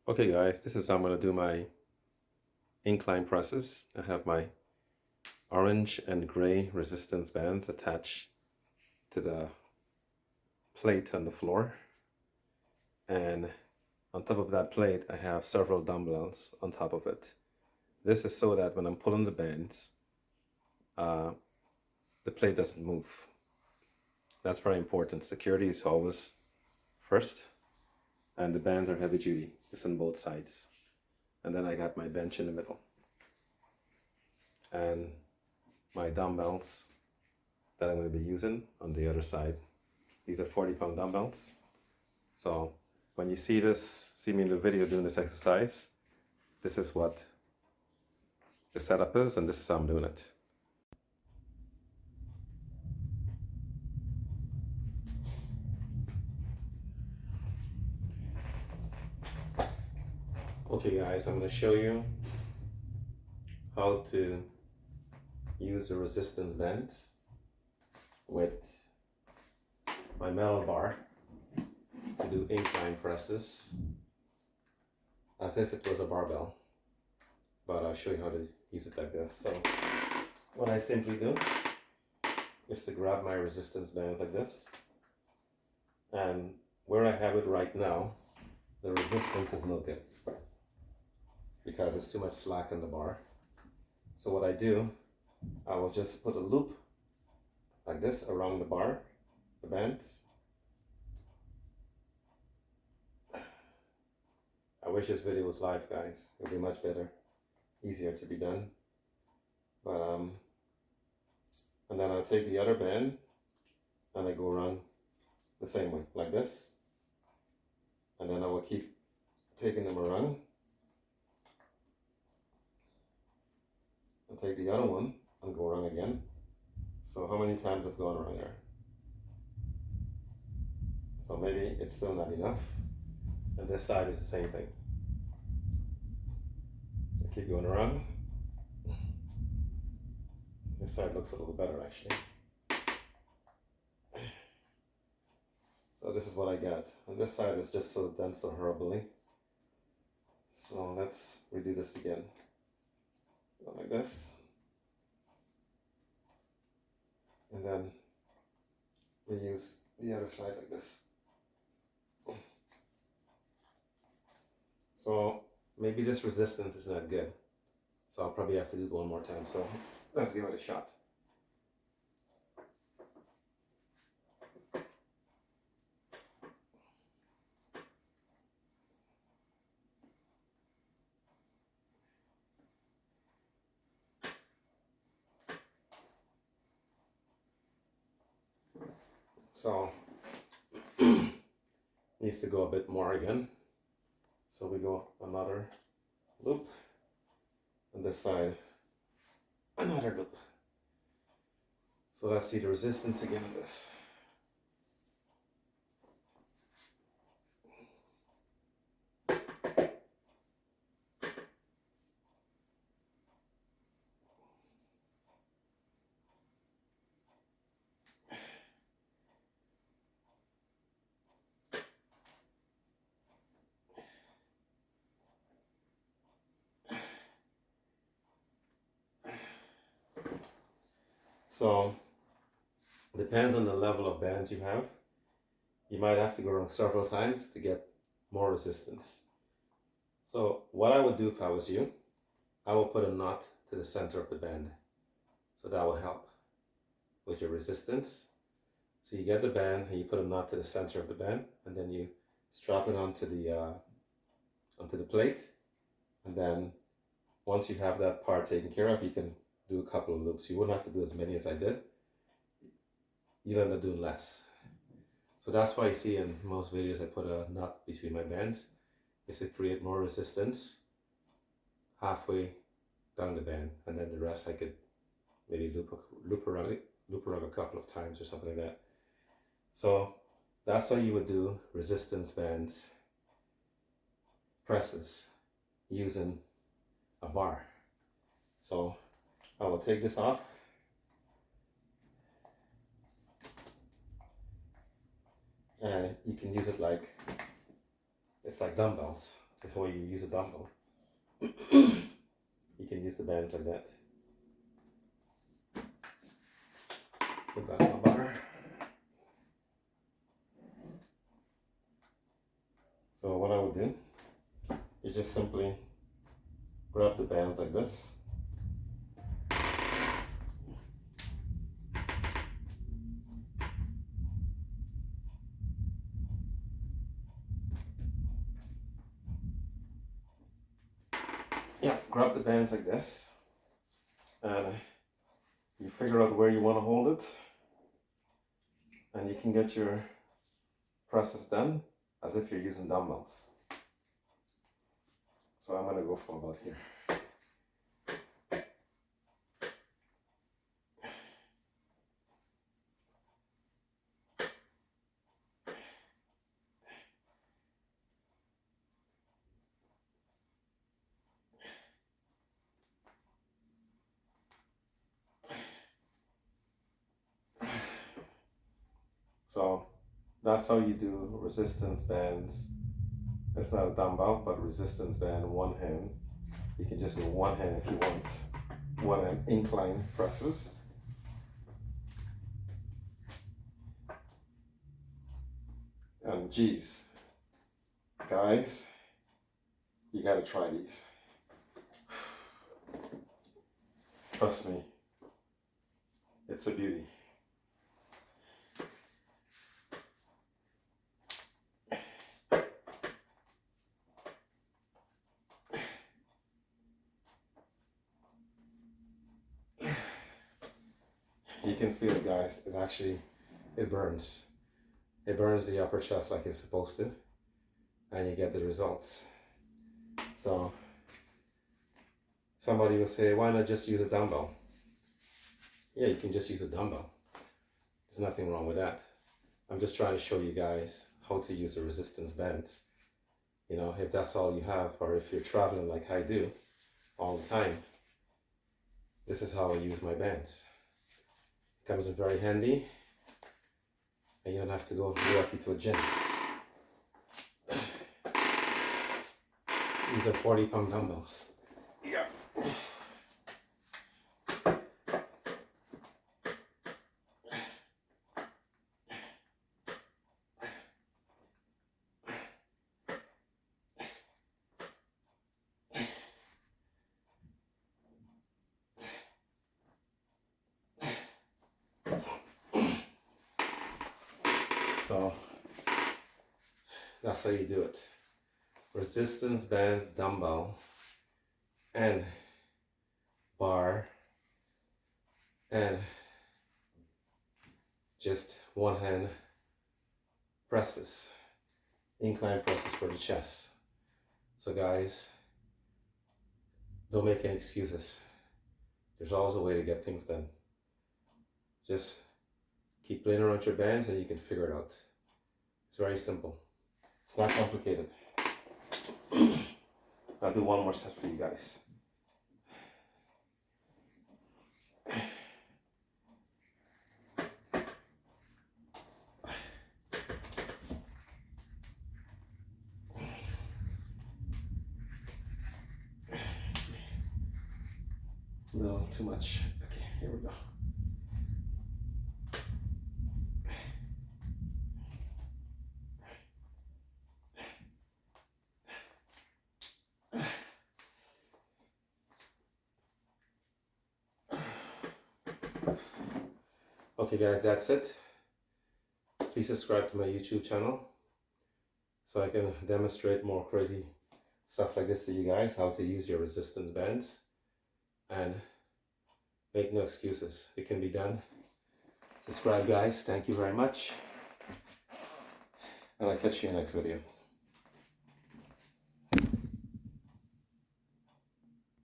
Okay guys, this is how I'm going to do my incline presses. I have my orange and gray resistance bands attached to the plate on the floor. And on top of that plate, I have several dumbbells on top of it. This is so that when I'm pulling the bands, the plate doesn't move. That's very important. Security is always first. And the bands are heavy duty, just on both sides. And then I got my bench in the middle. And my dumbbells that I'm going to be using on the other side. These are 40-pound dumbbells. So when you see me in the video doing this exercise, this is what the setup is, and this is how I'm doing it. Okay guys, I'm going to show you how to use the resistance bands with my metal bar to do incline presses as if it was a barbell, but I'll show you how to use it like this. So what I simply do is to grab my resistance bands like this, and where I have it right now, the resistance is no good because there's too much slack in the bar. So what I do, I will just put a loop like this around the bar, the bands. I wish this video was live, guys. It would be much better, easier to be done. But and then I'll take the other band and I go around the same way, like this. And then I will keep taking them around. And take the other one and go around again. So how many times I've gone around there? So maybe it's still not enough. And this side is the same thing. I keep going around. This side looks a little better actually. So this is what I got. And this side is just so dense so horribly. So let's redo this again. Go like this. And then we use the other side like this. So maybe this resistance is not good. So I'll probably have to do it one more time. So let's give it a shot. So needs to go a bit more again. So we go another loop, and this side another loop. So let's see the resistance again on this. So depends on the level of bands you have. You might have to go around several times to get more resistance. So what I would do if I was you, I will put a knot to the center of the band. So that will help with your resistance. So you get the band and you put a knot to the center of the band, and then you strap it onto the plate. And then once you have that part taken care of, you can do a couple of loops. You wouldn't have to do as many as I did. You'll end up doing less. So that's why you see in most videos I put a knot between my bands, is to create more resistance halfway down the band, and then the rest I could maybe loop around a couple of times or something like that. So that's how you would do resistance bands presses using a bar. So I will take this off. And you can use it like, it's like dumbbells. the way you use a dumbbell. You can use the bands like that. Put that in the butter. So what I would do is just simply grab the bands like this. Yeah, grab the bands like this, and you figure out where you want to hold it, and you can get your presses done as if you're using dumbbells. So I'm going to go from about here. So that's how you do resistance bands. It's not a dumbbell, but resistance band, one hand. You can just go one hand if you want. One hand incline presses. And geez, guys, you gotta try these. Trust me, it's a beauty. You can feel it, guys. It burns. It burns the upper chest like it's supposed to, and you get the results. So somebody will say, why not just use a dumbbell? Yeah, you can just use a dumbbell. There's nothing wrong with that. I'm just trying to show you guys how to use the resistance bands. You know, if that's all you have, or if you're traveling like I do all the time, this is how I use my bands. It comes in very handy, and you don't have to go directly to a gym. These are 40-pound dumbbells. Yeah. So that's how you do it. Resistance bands, dumbbell, and bar, and just one hand presses, incline presses for the chest. So guys, don't make any excuses. There's always a way to get things done. Just keep playing around your bands and you can figure it out. It's very simple. It's not complicated. I'll do one more set for you guys. No, too much. Okay, here we go. Okay guys, that's it. Please subscribe to my YouTube channel so I can demonstrate more crazy stuff like this to you guys, how to use your resistance bands, and make no excuses. It can be done. Subscribe guys, thank you very much, and I'll catch you in the next video.